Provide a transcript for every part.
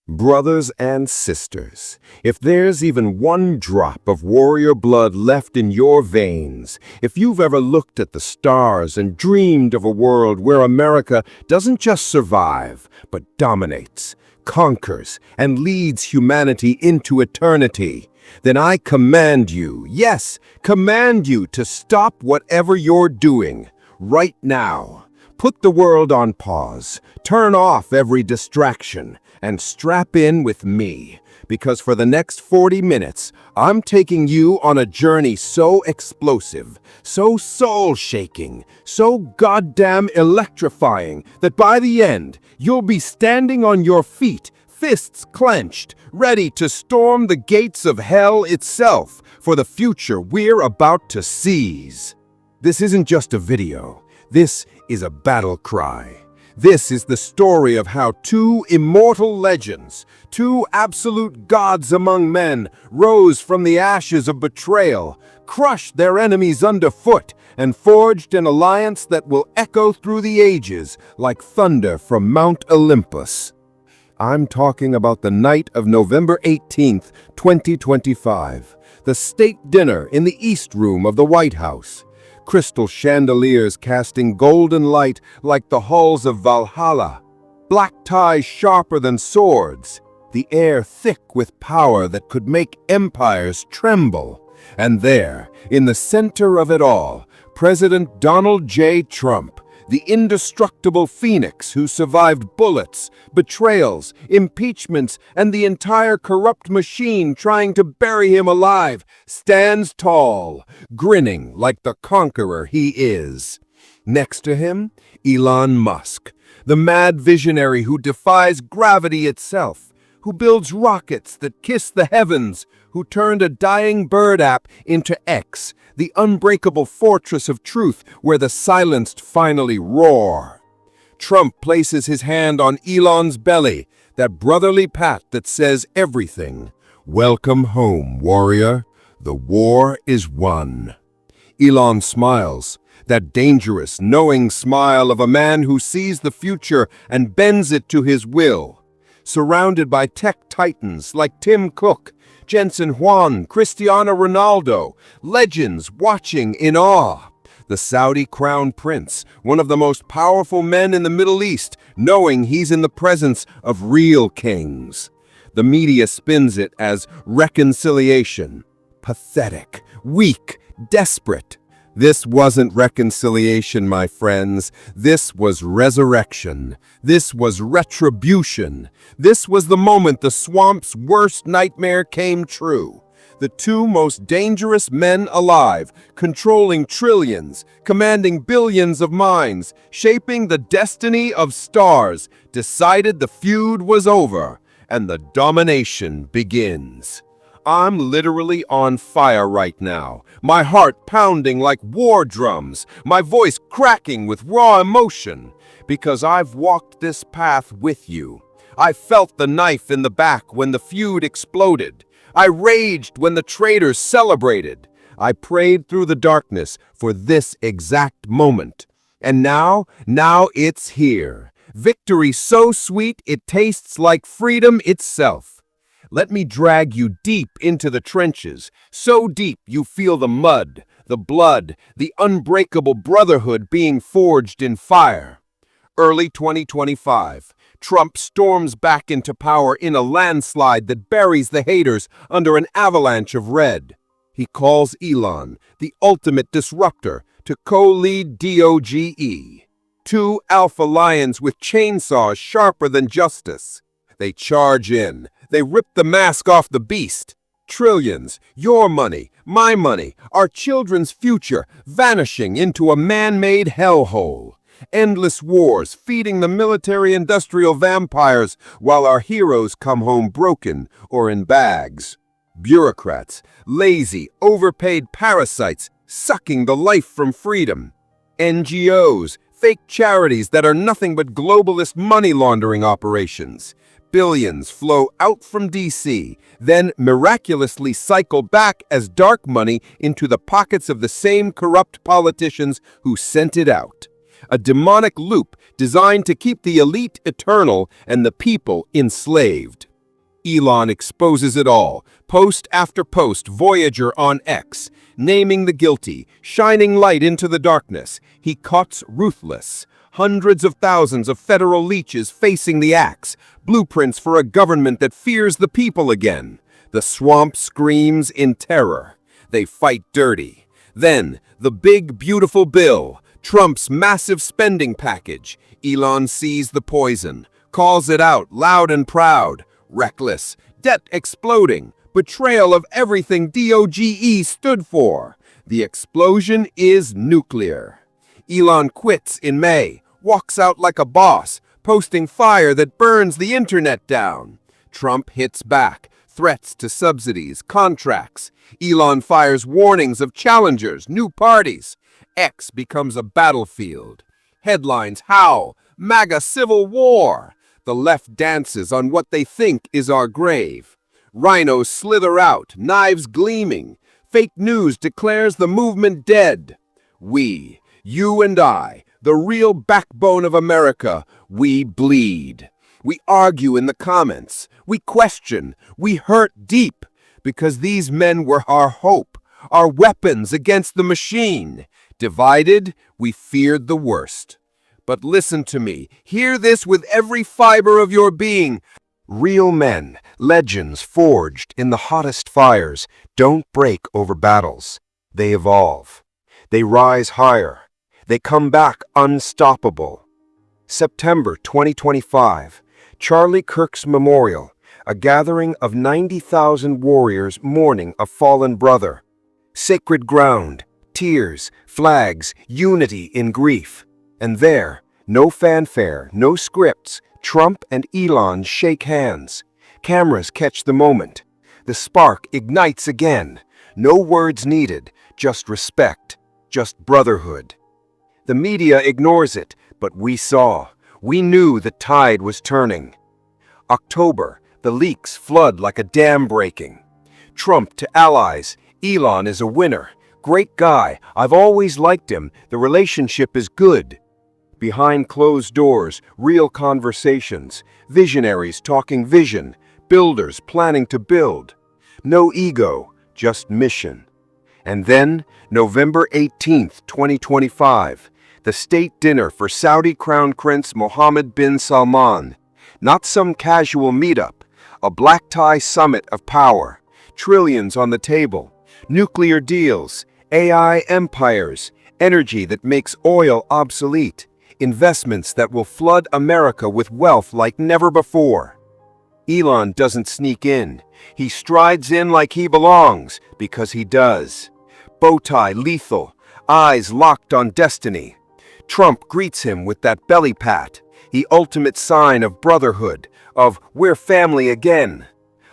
Brothers and sisters, if there's even one drop of warrior blood left in your veins, if you've ever looked at the stars and dreamed of a world where America doesn't just survive, but dominates, conquers, and leads humanity into eternity, then I command you, yes, command you to stop whatever you're doing right now. Put the world on pause, turn off every distraction, and strap in with me, because for the next 40 minutes, I'm taking you on a journey so explosive, so soul-shaking, so goddamn electrifying, that by the end, you'll be standing on your feet, fists clenched, ready to storm the gates of hell itself for the future we're about to seize. This isn't just a video. This is a battle cry. This is the story of how two immortal legends, two absolute gods among men, rose from the ashes of betrayal, crushed their enemies underfoot, and forged an alliance that will echo through the ages like thunder from Mount Olympus. I'm talking about the night of November 18th, 2025, the state dinner in the East Room of the White House. Crystal chandeliers casting golden light like the halls of Valhalla, black ties sharper than swords, the air thick with power that could make empires tremble. And there, in the center of it all, President Donald J. Trump, the indestructible phoenix who survived bullets, betrayals, impeachments, and the entire corrupt machine trying to bury him alive, stands tall, grinning like the conqueror he is. Next to him, Elon Musk, the mad visionary who defies gravity itself, who builds rockets that kiss the heavens, who turned a dying bird app into X, the unbreakable fortress of truth where the silenced finally roar. Trump places his hand on Elon's belly, that brotherly pat that says everything. Welcome home, warrior. The war is won. Elon smiles, that dangerous, knowing smile of a man who sees the future and bends it to his will. Surrounded by tech titans like Tim Cook, Jensen Huang, Cristiano Ronaldo, legends watching in awe. The Saudi crown prince, one of the most powerful men in the Middle East, knowing he's in the presence of real kings. The media spins it as reconciliation. Pathetic, weak, desperate. This wasn't reconciliation, my friends. This was resurrection. This was retribution. This was the moment the swamp's worst nightmare came true. The two most dangerous men alive, controlling trillions, commanding billions of minds, shaping the destiny of stars, decided the feud was over, and the domination begins. I'm literally on fire right now, my heart pounding like war drums, my voice cracking with raw emotion, because I've walked this path with you. I felt the knife in the back when the feud exploded. I raged when the traitors celebrated. I prayed through the darkness for this exact moment. And now it's here. Victory so sweet it tastes like freedom itself. Let me drag you deep into the trenches, so deep you feel the mud, the blood, the unbreakable brotherhood being forged in fire. Early 2025, Trump storms back into power in a landslide that buries the haters under an avalanche of red. He calls Elon, the ultimate disruptor, to co-lead DOGE. Two alpha lions with chainsaws sharper than justice. They charge in. They rip the mask off the beast. Trillions, your money, my money, our children's future, vanishing into a man-made hellhole. Endless wars feeding the military-industrial vampires while our heroes come home broken or in bags. Bureaucrats, lazy, overpaid parasites sucking the life from freedom. NGOs, fake charities that are nothing but globalist money laundering operations. Billions flow out from DC, then miraculously cycle back as dark money into the pockets of the same corrupt politicians who sent it out. A demonic loop designed to keep the elite eternal and the people enslaved. Elon exposes it all, post after post, Voyager on X, naming the guilty, shining light into the darkness. He cuts ruthless. Hundreds of thousands of federal leeches facing the axe, blueprints for a government that fears the people again. The swamp screams in terror. They fight dirty. Then, the big, beautiful bill, Trump's massive spending package. Elon sees the poison, calls it out loud and proud. Reckless, debt exploding, betrayal of everything DOGE stood for. The explosion is nuclear. Elon quits in May, walks out like a boss, posting fire that burns the internet down. Trump hits back, threats to subsidies, contracts. Elon fires warnings of challengers, new parties. X becomes a battlefield. Headlines howl, MAGA civil war. The left dances on what they think is our grave. Rhinos slither out, knives gleaming. Fake news declares the movement dead. We, you and I, the real backbone of America, we bleed. We argue in the comments. We question. We hurt deep. Because these men were our hope, our weapons against the machine. Divided, we feared the worst. But listen to me. Hear this with every fiber of your being. Real men, legends forged in the hottest fires, don't break over battles. They evolve. They rise higher. They come back unstoppable. September 2025, Charlie Kirk's Memorial, a gathering of 90,000 warriors mourning a fallen brother. Sacred ground, tears, flags, unity in grief. And there, no fanfare, no scripts, Trump and Elon shake hands. Cameras catch the moment. The spark ignites again. No words needed, just respect, just brotherhood. The media ignores it, but we saw. We knew the tide was turning. October, the leaks flood like a dam breaking. Trump to allies, Elon is a winner. Great guy, I've always liked him, the relationship is good. Behind closed doors, real conversations, visionaries talking vision, builders planning to build. No ego, just mission. And then, November 18th, 2025, the state dinner for Saudi Crown Prince Mohammed bin Salman. Not some casual meetup, a black tie summit of power, trillions on the table, nuclear deals, AI empires, energy that makes oil obsolete, investments that will flood America with wealth like never before. Elon doesn't sneak in. He strides in like he belongs, because he does. Bowtie lethal, eyes locked on destiny. Trump greets him with that belly pat, the ultimate sign of brotherhood, of we're family again.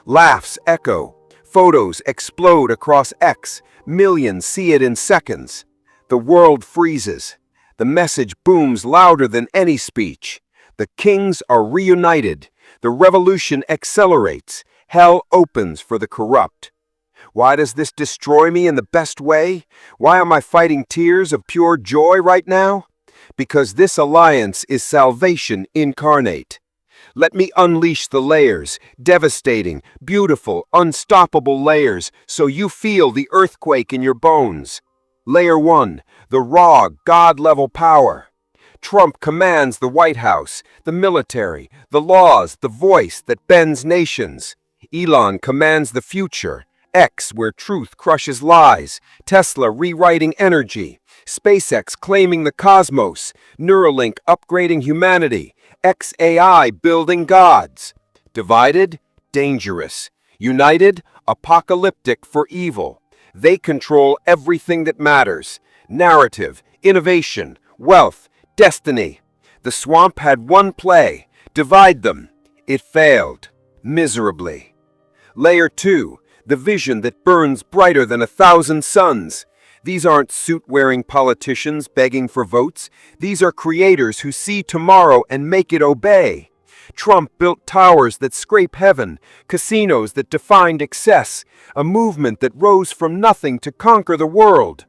Laughs echo, photos explode across X, millions see it in seconds. The world freezes. The message booms louder than any speech. The kings are reunited. The revolution accelerates. Hell opens for the corrupt. Why does this destroy me in the best way? Why am I fighting tears of pure joy right now? Because this alliance is salvation incarnate. Let me unleash the layers, devastating, beautiful, unstoppable layers, so you feel the earthquake in your bones. Layer 1, the raw, God-level power. Trump commands the White House, the military, the laws, the voice that bends nations. Elon commands the future, X where truth crushes lies, Tesla rewriting energy, SpaceX claiming the cosmos, Neuralink upgrading humanity, XAI building gods. Divided, dangerous. United, apocalyptic for evil. They control everything that matters. Narrative, innovation, wealth, destiny. The swamp had one play, divide them. It failed, miserably. Layer 2, the vision that burns brighter than 1,000 suns. These aren't suit-wearing politicians begging for votes. These are creators who see tomorrow and make it obey. Trump built towers that scrape heaven, casinos that defined excess, a movement that rose from nothing to conquer the world.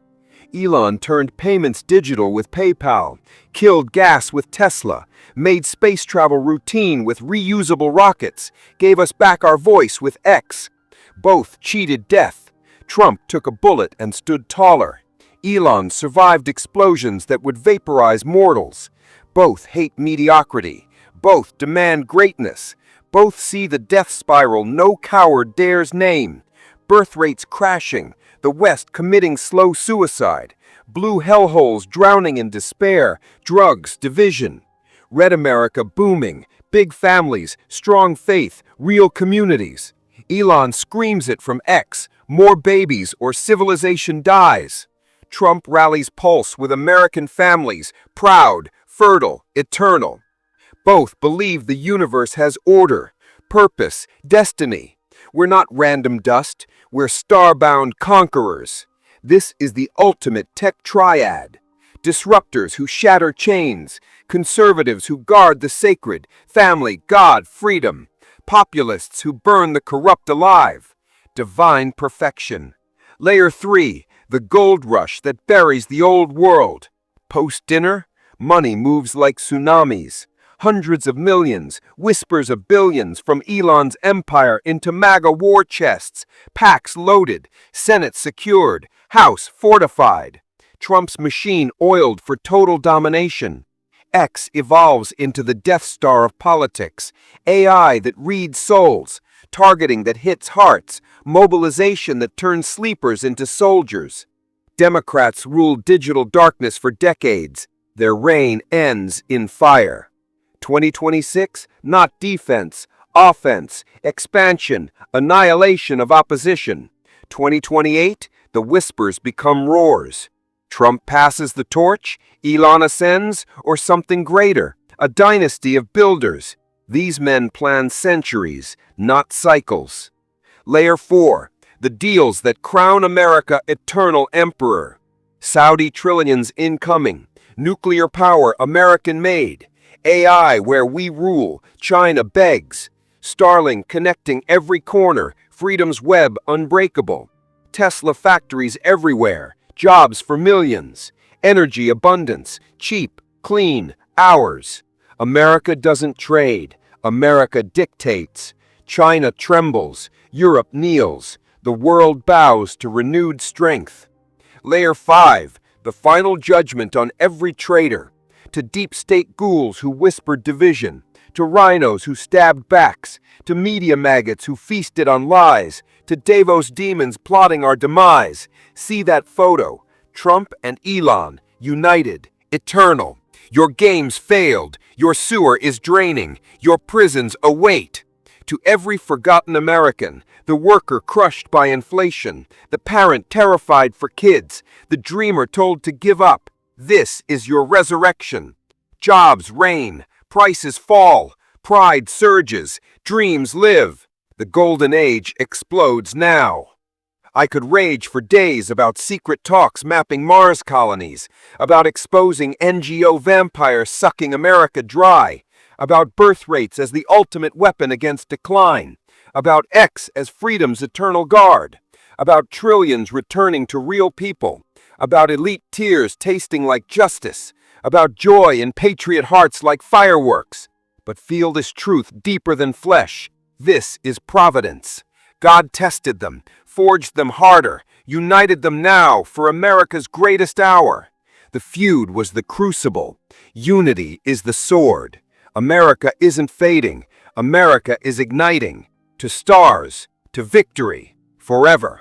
Elon turned payments digital with PayPal, killed gas with Tesla, made space travel routine with reusable rockets, gave us back our voice with X. Both cheated death. Trump took a bullet and stood taller. Elon survived explosions that would vaporize mortals. Both hate mediocrity. Both demand greatness. Both see the death spiral no coward dares name. Birth rates crashing, the West committing slow suicide, blue hellholes drowning in despair, drugs, division. Red America booming, big families, strong faith, real communities. Elon screams it from X, more babies or civilization dies. Trump rallies pulse with American families, proud, fertile, eternal. Both believe the universe has order, purpose, destiny. We're not random dust, we're star-bound conquerors. This is the ultimate tech triad. Disruptors who shatter chains, conservatives who guard the sacred, family, God, freedom, populists who burn the corrupt alive. Divine perfection. Layer 3, the gold rush that buries the old world. Post-dinner, money moves like tsunamis. Hundreds of millions, whispers of billions from Elon's empire into MAGA war chests, packs loaded, Senate secured, House fortified. Trump's machine oiled for total domination. X evolves into the Death Star of politics, AI that reads souls, targeting that hits hearts, mobilization that turns sleepers into soldiers. Democrats ruled digital darkness for decades. Their reign ends in fire. 2026, not defense, offense, expansion, annihilation of opposition. 2028, the whispers become roars. Trump passes the torch, Elon ascends, or something greater, a dynasty of builders. These men plan centuries, not cycles. Layer 4, the deals that crown America eternal emperor. Saudi trillions incoming, nuclear power American-made. AI where we rule, China begs. Starlink connecting every corner, freedom's web unbreakable. Tesla factories everywhere, jobs for millions. Energy abundance, cheap, clean, ours. America doesn't trade, America dictates. China trembles, Europe kneels, the world bows to renewed strength. Layer 5, the final judgment on every traitor. To deep state ghouls who whispered division, to rhinos who stabbed backs, to media maggots who feasted on lies, to Davos demons plotting our demise. See that photo, Trump and Elon, united, eternal. Your games failed, your sewer is draining, your prisons await. To every forgotten American, the worker crushed by inflation, the parent terrified for kids, the dreamer told to give up, this is your resurrection. Jobs reign, prices fall, pride surges, dreams live. The golden age explodes now. I could rage for days about secret talks mapping Mars colonies, about exposing NGO vampires sucking America dry, about birth rates as the ultimate weapon against decline, about X as freedom's eternal guard, about trillions returning to real people, about elite tears tasting like justice, about joy in patriot hearts like fireworks. But feel this truth deeper than flesh. This is providence. God tested them, forged them harder, united them now for America's greatest hour. The feud was the crucible. Unity is the sword. America isn't fading. America is igniting. To stars, to victory, forever.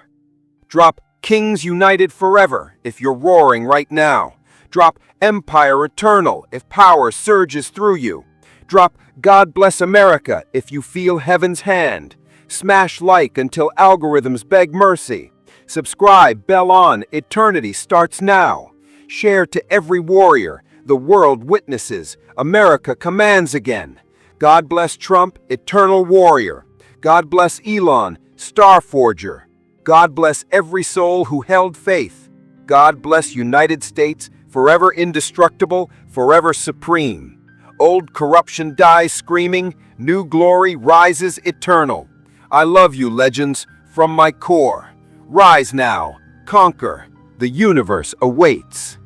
Drop Kings United forever if you're roaring right now. Drop Empire Eternal if power surges through you. Drop God Bless America if you feel heaven's hand. Smash like until algorithms beg mercy. Subscribe, bell on, eternity starts now. Share to every warrior, the world witnesses, America commands again. God bless Trump, eternal warrior. God bless Elon, star forger. God bless every soul who held faith. God bless United States, forever indestructible, forever supreme. Old corruption dies screaming, new glory rises eternal. I love you, legends, from my core. Rise now, conquer, The universe awaits.